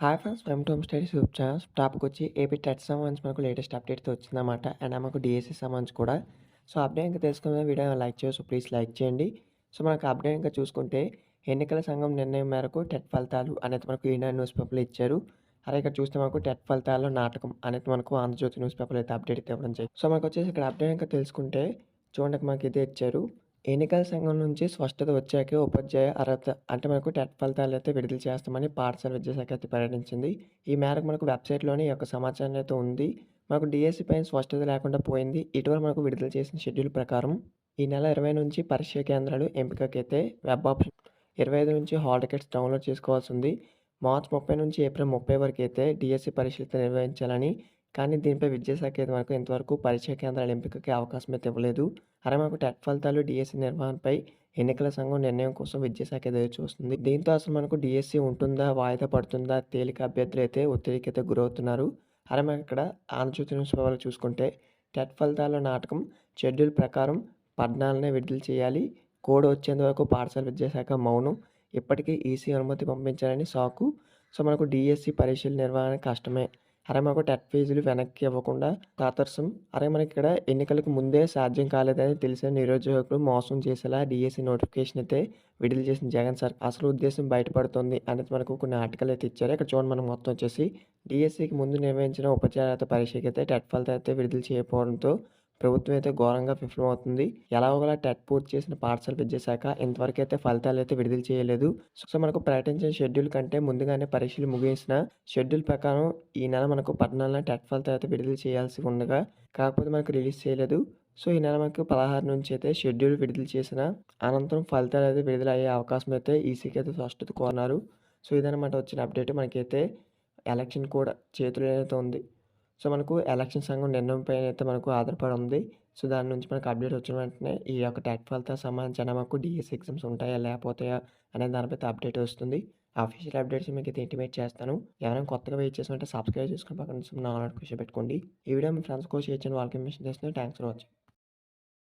Hi friends, welcome to home studies YouTube channel. Topic వచ్చి AP TET సంబంధించి మనకు latest అప్డేట్తో వచ్చిందన్నమాట. అండ్ మనకు డిఎస్సి సంబంధించి కూడా. సో అప్డేట్ ఇంకా తెలుసుకునే వీడియో లైక్ చేయొచ్చు, ప్లీజ్ లైక్ చేయండి. సో మనకు అప్డేట్ ఇంకా చూసుకుంటే ఎన్నికల సంఘం నిర్ణయం మేరకు టెట్ ఫలితాలు అనేది మనకు ఈనాడు న్యూస్ పేపర్లో ఇచ్చారు. అలాగే ఇక్కడ చూస్తే మనకు టెట్ ఫలితాల్లో నాటకం అనేది మనకు ఆంధ్రజ్యోతి న్యూస్ పేపర్లో అయితే అప్డేట్ అయితే ఇవ్వడం జరిగింది. సో మనకు వచ్చేసి ఇక్కడ అప్డేట్ ఇంకా తెలుసుకుంటే చూడండి, మనకి ఇదే ఇచ్చారు. ఎన్నికల సంఘం నుంచి స్పష్టత వచ్చాకే ఉపాధ్యాయ అర్హత అంటే మనకు టెట్ ఫలితాలు అయితే విడుదల చేస్తామని పాఠశాల విద్యాశాఖ అయితే ప్రకటించింది. ఈ మేరకు మనకు వెబ్సైట్లోని యొక్క సమాచారం అయితే ఉంది. మనకు డిఎస్సి పైన స్పష్టత లేకుండా పోయింది. ఇటీవల మనకు విడుదల చేసిన షెడ్యూల్ ప్రకారం ఈ నెల 20 నుంచి పరీక్షా కేంద్రాలు ఎంపికకైతే వెబ్ ఆప్షన్ 25 నుంచి హాల్ టికెట్స్ డౌన్లోడ్ చేసుకోవాల్సి ఉంది. మార్చి 30 నుంచి ఏప్రిల్ 30 వరకు అయితే డిఎస్సి పరీక్షలు నిర్వహించాలని, కానీ దీనిపై విద్యాశాఖ అయితే మనకు ఇంతవరకు పరీక్షా కేంద్రాల ఎంపికకి అవకాశం అయితే ఇవ్వలేదు. అలాగే మనకు టెట్ ఫలితాలు డిఎస్సి నిర్వహణపై ఎన్నికల సంఘం నిర్ణయం కోసం విద్యాశాఖ ఎదురు చూస్తుంది. దీంతో అసలు మనకు డిఎస్సి ఉంటుందా, వాయిదా పడుతుందా, తేలిక అభ్యర్థులు అయితే ఒత్తిడికి అయితే గురవుతున్నారు. అలాగే మనకి ఇక్కడ ఆంధ్రజ్యోతి న్యూస్ పేపర్లో చూసుకుంటే టెట్ ఫలితాల నాటకం షెడ్యూల్ ప్రకారం 14నే విడుదల చేయాలి. కోడ్ వచ్చేంత వరకు పాఠశాల విద్యాశాఖ మౌనం. ఇప్పటికీ ఈసీ అనుమతి పంపించాలని సాకు. సో మనకు డిఎస్సి పరీక్షల నిర్వహణ కష్టమే. అలాగే మనకు టెట్ ఫీజులు వెనక్కి ఇవ్వకుండా తాతర్సం. అలాగే మనకి ఇక్కడ ఎన్నికలకు ముందే సాధ్యం కాలేదని తెలిసిన నిరుద్యోగులు మోసం చేసేలా డిఎస్సి నోటిఫికేషన్ అయితే విడుదల చేసిన జగన్ సార్ అసలు ఉద్దేశం బయటపడుతుంది అనేది మనకు కొన్ని ఆర్టికల్ అయితే ఇచ్చారు. ఇక్కడ చూడండి, మనం మొత్తం వచ్చేసి డిఎస్సికి ముందు నిర్వహించిన ఉపాధ్యాయ పరీక్షకి అయితే టెట్ ఫలితాలు అయితే విడుదల చేయకపోవడంతో ప్రభుత్వం అయితే ఘోరంగా విఫలమవుతుంది. ఎలాగోలా టెట్ పూర్తి చేసిన పాఠశాల విద్యాశాఖ ఇంతవరకు అయితే ఫలితాలు అయితే విడుదల చేయలేదు. సో మనకు ప్రకటించిన షెడ్యూల్ కంటే ముందుగానే పరీక్షలు ముగిసిన షెడ్యూల్ ప్రకారం ఈ నెల మనకు 14న టెట్ ఫలితాలు అయితే విడుదల చేయాల్సి ఉండగా కాకపోతే మనకు రిలీజ్ చేయలేదు. సో ఈ నెల మనకు 16 నుంచి అయితే షెడ్యూల్ విడుదల చేసిన అనంతరం ఫలితాలు అయితే విడుదల అయ్యే అవకాశం అయితే ఈసీకి అయితే స్పష్టత కోరినారు. సో ఇదనమాట వచ్చిన అప్డేట్. మనకైతే ఎలక్షన్ కూడా చేతిలో అయితే ఉంది. సో మనకు ఎలక్షన్ సంఘం నిర్ణయం పైన అయితే మనకు ఆధారపడి ఉంది. సో దాని నుంచి మనకు అప్డేట్ వచ్చిన వెంటనే ఈ యొక్క టెట్ ఫలితాలకు సంబంధించిన మనకు డిఎస్సి ఎగ్జామ్స్ ఉంటాయా లేకపోతాయా అనే దానిపై అప్డేట్ వస్తుంది. అఫీషియల్ అప్డేట్స్ మీకు అయితే ఇంటిమేట్ చేస్తాను. ఎవరైనా కొత్తగా వెయిట్ చేసినట్టే సబ్స్క్రైబ్ చేసుకుని పక్కన నా నోటిఫికేషన్ పెట్టుకోండి. ఈ వీడియో మీ ఫ్రెండ్స్ కోసం షేర్ చేయండి, వాళ్ళకి ఇన్ఫర్మేషన్ చేస్తున్నాను. Thanks for watching.